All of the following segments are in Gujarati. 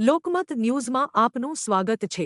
લોકમત ન્યૂઝમાં આપનું સ્વાગત છે।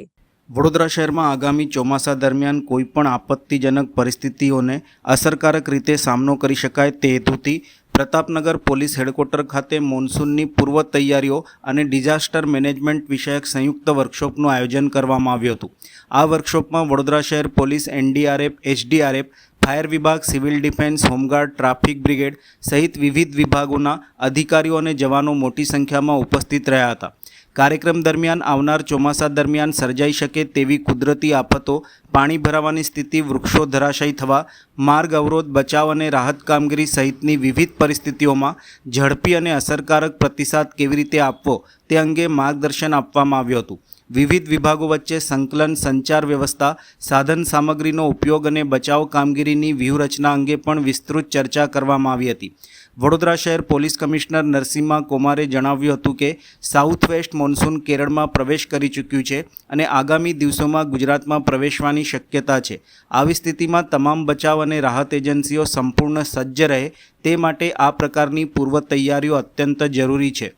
વડોદરા શહેરમાં આગામી ચોમાસા દરમિયાન કોઈપણ આપત્તિજનક પરિસ્થિતિઓને અસરકારક રીતે સામનો કરી શકાય તે હેતુથી પ્રતાપનગર પોલીસ હેડક્વાર્ટર ખાતે મોન્સૂનની પૂર્વ તૈયારીઓ અને ડિઝાસ્ટર મેનેજમેન્ટ વિષયક સંયુક્ત વર્કશોપનું આયોજન કરવામાં આવ્યું હતું। આ વર્કશોપમાં વડોદરા શહેર પોલીસ, એનડીઆરએફ, એસડીઆરએફ, ફાયર વિભાગ, civil defence, home guard, traffic brigade સહિત વિવિધ વિભાગોના અધિકારીઓ અને જવાનો મોટી સંખ્યામાં ઉપસ્થિત રહ્યા હતા। કાર્યક્રમ દરમિયાન આવનાર ચોમાસા દરમિયાન સર્જાઈ શકે તેવી કુદરતી આફતો, પાણી ભરાવાની સ્થિતિ, વૃક્ષો ધરાશાયી થવા, માર્ગ અવરોધ, બચાવ અને રાહત કામગીરી સહિતની વિવિધ પરિસ્થિતિઓમાં ઝડપી અને અસરકારક પ્રતિસાદ કેવી રીતે આપવો તે અંગે માર્ગદર્શન આપવામાં આવ્યું હતું। વિવિધ વિભાગો વચ્ચે સંકલન, સંચાર વ્યવસ્થા, સાધન સામગ્રીનો ઉપયોગ અને બચાવ કામગીરીની વ્યૂહરચના અંગે પણ વિસ્તૃત ચર્ચા કરવામાં આવી હતી। વડોદરા શહેર પોલીસ કમિશનર નરસિમ્હા કોમારે જણાવ્યું હતું કે સાઉથ વેસ્ટ મોન્સૂન કેરળમાં પ્રવેશ કરી ચૂક્યું છે અને આગામી દિવસોમાં ગુજરાતમાં પ્રવેશવાની શક્યતા છે। આવી સ્થિતિમાં તમામ બચાવ અને રાહત એજન્સીઓ સંપૂર્ણ સજ્જ રહે તે માટે આ પ્રકારની પૂર્વ તૈયારીઓ અત્યંત જરૂરી છે।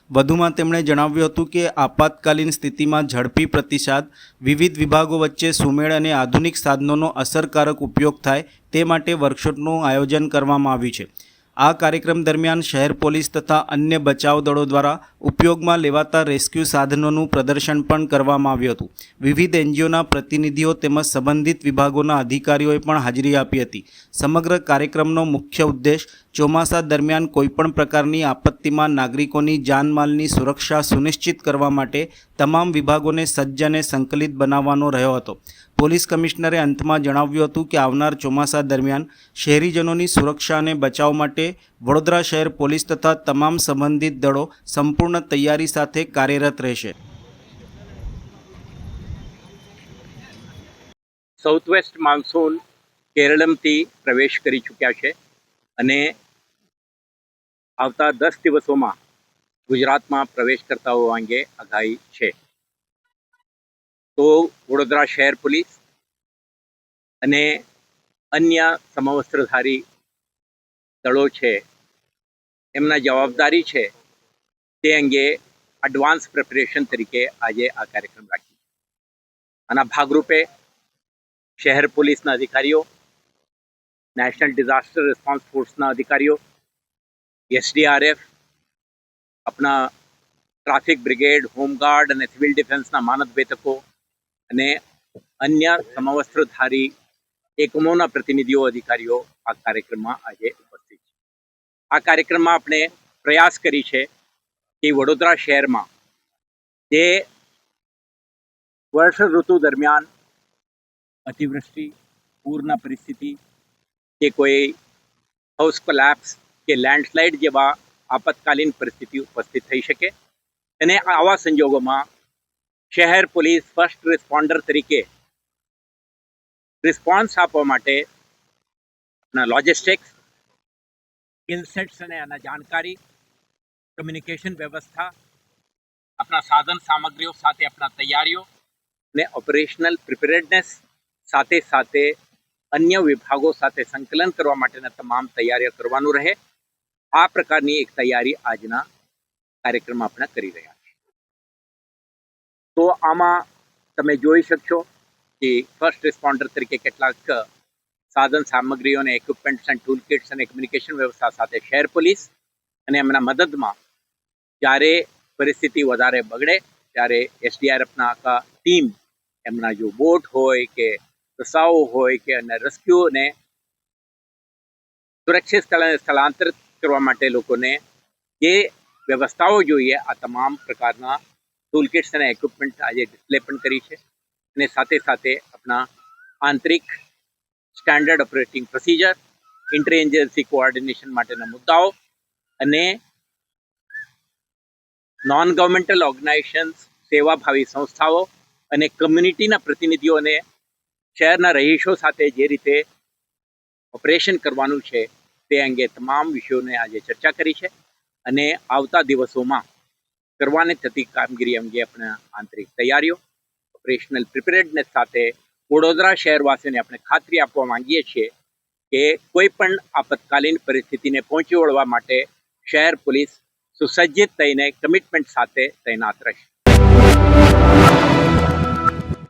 વધુમાં તેમણે જણાવ્યું હતું કે આપાતકાલીન સ્થિતિમાં ઝડપી પ્રતિસાદ, વિવિધ વિભાગો વચ્ચે સુમેળ અને આધુનિક સાધનોનો અસરકારક ઉપયોગ થાય તે માટે વર્કશોપનું આયોજન કરવામાં આવ્યું છે। આ કાર્યક્રમ દરમિયાન શહેર પોલીસ તથા અન્ય બચાવ દળો દ્વારા ઉપયોગમાં લેવાતા રેસ્ક્યુ સાધનોનું પ્રદર્શન પણ કરવામાં આવ્યું હતું। વિવિધ એનજીઓના પ્રતિનિધિઓ તેમજ સંબંધિત વિભાગોના અધિકારીઓએ પણ હાજરી આપી હતી। સમગ્ર કાર્યક્રમનો મુખ્ય ઉદ્દેશ ચોમાસા દરમિયાન કોઈપણ પ્રકારની આપત્તિમાં નાગરિકોની જાનમાલની સુરક્ષા સુનિશ્ચિત કરવા માટે તમામ વિભાગોને સજ્જ અને સંકલિત બનાવવાનો રહ્યો હતો। પોલીસ કમિશનરે અંતમાં જણાવ્યું હતું કે આવનાર ચોમાસા દરમિયાન શહેરીજનોની સુરક્ષા અને બચાવ માટે વડોદરા શહેર પોલીસ તથા તમામ સંબંધિત દળો સંપૂર્ણ તૈયારી સાથે કાર્યરત રહેશે। સાઉથ વેસ્ટ મોન્સૂન કેરળથી પ્રવેશ કરી ચૂક્યા છે અને આવતા 10 દિવસોમાં ગુજરાતમાં પ્રવેશ કરતા હોવા અંગે આગાહી છે। તો વડોદરા શહેર પોલીસ અને અન્ય સમવસ્ત્રધારી દળો છે એમના જવાબદારી છે તે અંગે એડવાન્સ પ્રિપરેશન તરીકે આજે આ કાર્યક્રમ રાખી। આના ભાગરૂપે શહેર પોલીસના અધિકારીઓ, નેશનલ ડિઝાસ્ટર રિસ્પોન્સ ફોર્સના અધિકારીઓ, એસડીઆરએફ, આપણા ટ્રાફિક બ્રિગેડ, હોમગાર્ડ અને સિવિલ ડિફેન્સના માનદ વેતકો અને અન્ય સમવસ્ત્રધારી એકમોના પ્રતિનિધિઓ, અધિકારીઓ આ કાર્યક્રમમાં આજે ઉપસ્થિત છે। આ કાર્યક્રમમાં આપણે પ્રયાસ કરી છે કે વડોદરા શહેરમાં જે વર્ષ ઋતુ દરમિયાન અતિવૃષ્ટિ, પૂરના પરિસ્થિતિ કે કોઈ હાઉસ કોલેપ્સ કે લેન્ડસ્લાઇડ જેવા આપતકાલીન પરિસ્થિતિ ઉપસ્થિત થઈ શકે અને આવા સંજોગોમાં શહેર પોલીસ ફર્સ્ટ રિસ્પોન્ડર તરીકે રિસ્પોન્સ આપવા માટે આપણા લોજિસ્ટિક્સ, સ્કિલ સેટ્સ અને આના જાણકારી, કમ્યુનિકેશન વ્યવસ્થા, આપણા સાધન સામગ્રીઓ સાથે આપણા તૈયારીઓ અને ઓપરેશનલ પ્રિપેરેડનેસ સાથે સાથે અન્ય વિભાગો સાથે સંકલન કરવા માટેના તમામ તૈયારીઓ કરવાનું રહે। આ પ્રકારની એક તૈયારી આજના કાર્યક્રમમાં આપણે કરી રહ્યા છીએ। તો આમાં તમે જોઈ શકશો કે ફર્સ્ટ રિસ્પોન્ડર તરીકે કેટલાક સાધન સામગ્રીઓ અને ઇક્વિપમેન્ટ્સ એન્ડ ટૂલ કિટ્સ અને કમ્યુનિકેશન વ્યવસ્થા સાથે શહેર પોલીસ અને એમના મદદમાં જ્યારે પરિસ્થિતિ વધારે બગડે ત્યારે એસડીઆરએફના આખા ટીમ એમના જો બોટ હોય કે રસાઓ હોય કે અને રેસ્ક્યુને સુરક્ષિત સ્થળાંતરિત કરવા માટે લોકોને જે વ્યવસ્થાઓ જોઈએ આ તમામ પ્રકારના ટૂલ કિટ્સ અને ઇક્વિપમેન્ટ આજે ડિસ્પ્લે પણ કરી છે અને સાથે સાથે આપણા આંતરિક standard operating procedure, inter agency coordination માટેના મુદ્દાઓ અને નોન ગવર્મેન્ટલ ઓર્ગેનાઇઝેશન્સ, સેવાભાવી સંસ્થાઓ અને કમ્યુનિટીના પ્રતિનિધિઓને શહેરના રહીશો સાથે જે રીતે ઓપરેશન કરવાનું છે તે અંગે તમામ વિષયોને આજે ચર્ચા કરી છે અને આવતા દિવસોમાં કરવાની થતી કામગીરી અંગે આપણા આંતરિક તૈયારીઓ, ઓપરેશનલ પ્રિપેરેડનેસ સાથે વડોદરા શહેરવાસીઓને આપણે ખાતરી આપવા માંગીએ છીએ કે કોઈ પણ આપતકાલીન પરિસ્થિતિને પહોંચી વળવા માટે શહેર પોલીસ સુસજ્જિત થઈને કમિટમેન્ટ સાથે તૈનાત રહેશે.